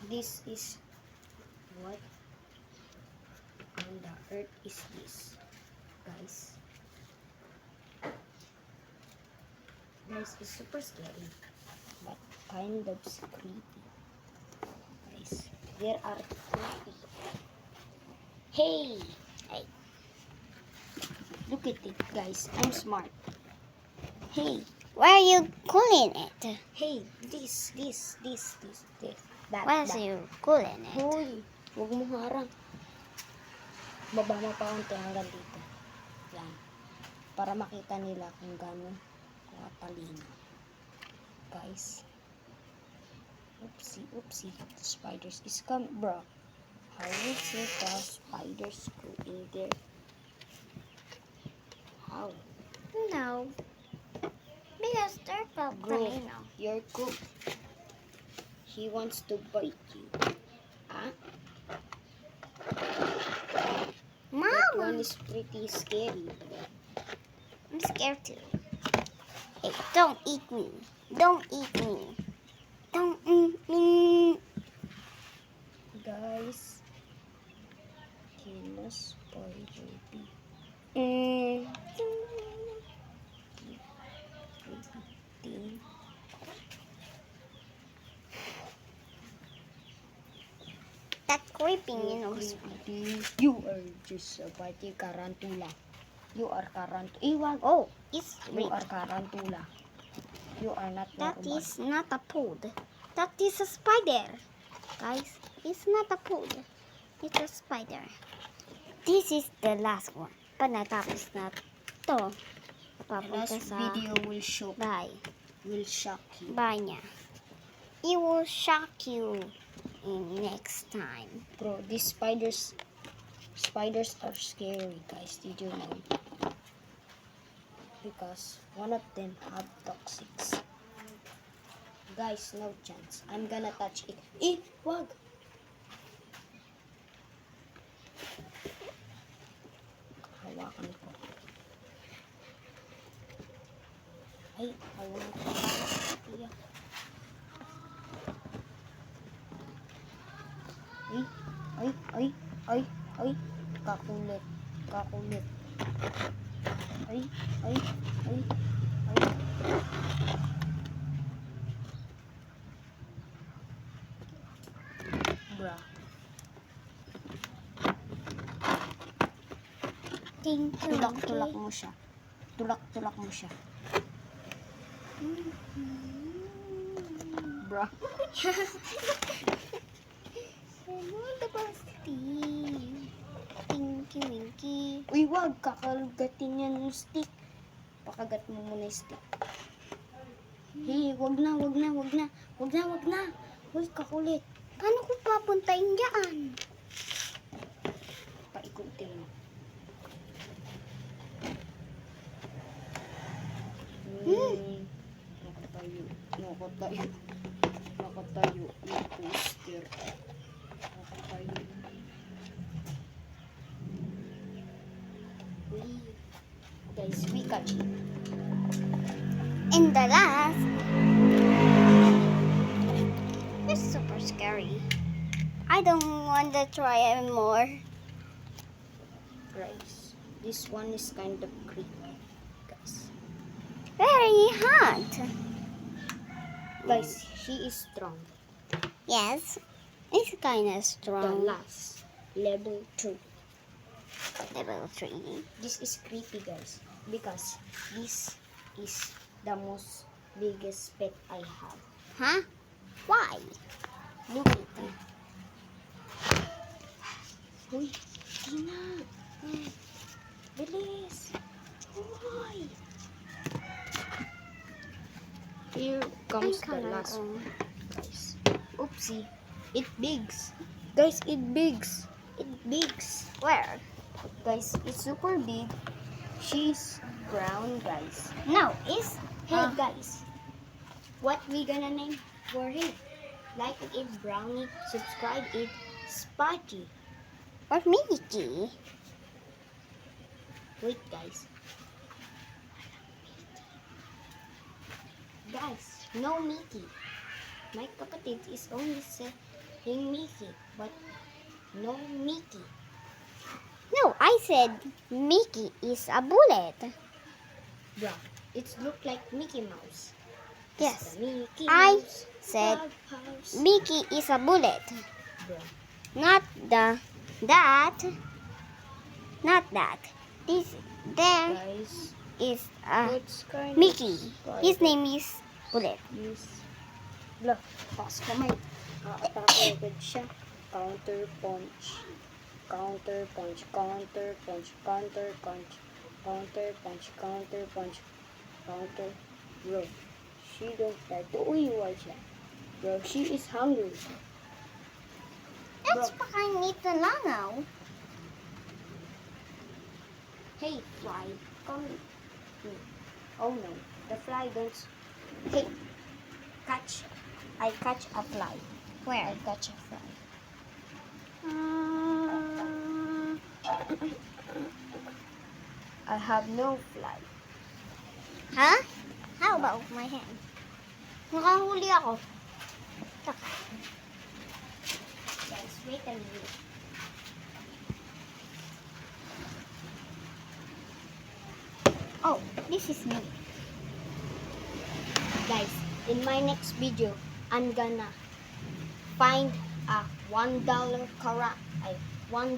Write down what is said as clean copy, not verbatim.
This is what on the earth is this, guys. Guys, it's super scary, but kind of creepy. Guys, there are creepy. Hey, hey, look at it, guys. I'm smart. Hey, Why are you cooling it? hey, this. That. Why are you cooling it? Hoy, huwag mo harang. Baba mo pa konti hanggang dito. Yan. Para makita nila kung gano'n katalino. Guys. Oopsie. The spiders is coming, bro. How would you the spiders go in there? How? No. Because they're volcano. You're cooked. He wants to bite you. Ah? That Mom, one is pretty scary. I'm scared too. Hey, don't eat me. Don't eat me. Don't eat me. Guys, can a spider be Mm. thing? That's creeping, you know. You are just a party tarantula. You are tarantula. Iwag. Oh, it's You real. are tarantula. You are not That normal. is not a pod. That is a spider. Guys, it's not a pod. It's a spider. This is the last one. Pag natapos na to, The papunta last sa video will shock you. bahay niya. It will shock you in next time. Bro, these spiders are scary, guys. Did you know? Because one of them have toxics. Guys, no chance. I'm gonna touch it. Eh, wag! Hawakan ko. Ay, hawakan ko. Iya. Ay. Kakulit. Ay. Bruh. Tulak-tulak mo siya. Tulak mo siya. Bruh. Tinky Winky. Uy, wag. Kakagatin yan yung stick. Pakagat mo muna yung stick. Hey, wag na. Uy, kakulit. Paano ko papuntahin dyan? Paikutin mo. Nakatayo. Yung poster. Nakatayo. Guys, we catch it. And the last. It's super scary. I don't want to try anymore. Guys, this one is kind of creepy. Guys. Very hot. Guys, she is strong. Yes, it's kind of The strong. last. Level 2. Level 3. This is creepy, guys. Because this is the most biggest pet I have. Huh? Why? Look at it. Uy, Tina. Bilis. Uy. Here comes the last one, guys. Oopsie. It bigs. Guys, it bigs. Where? Guys, it's super big. She's brown, guys. No, it's Hey, guys. What we gonna name for him? Like it, Brownie. Subscribe it, Spotty. or Mickey. Wait, guys. Guys, no Mickey. My kapatid is only in Mickey, but no Mickey. No, I said Mickey is a bullet. Bro, it look like Mickey Mouse. Yes, The Mickey I Mouse said Clubhouse. Mickey is a bullet. Bro, Not that. Not that. This there guys, is a what's kind Mickey. of His name is Bullet. is bro, pass kamay. Atake agad siya. Counter punch. Counter punch. Counter punch. Counter punch. Counter punch. Counter punch. Counter. Bro, she don't like to uiwal siya. Bro, she is hungry. That's pakainit na langaw. Hey, fly, come here. Oh no, the fly don't. Hey, catch. I catch a fly. Where? I catch a fly. I have no fly. Huh? How about my hand? Nakahuli ako. Taka. Guys, wait a minute. Oh, this is me. Guys, in my next video, I'm gonna find a $1 $1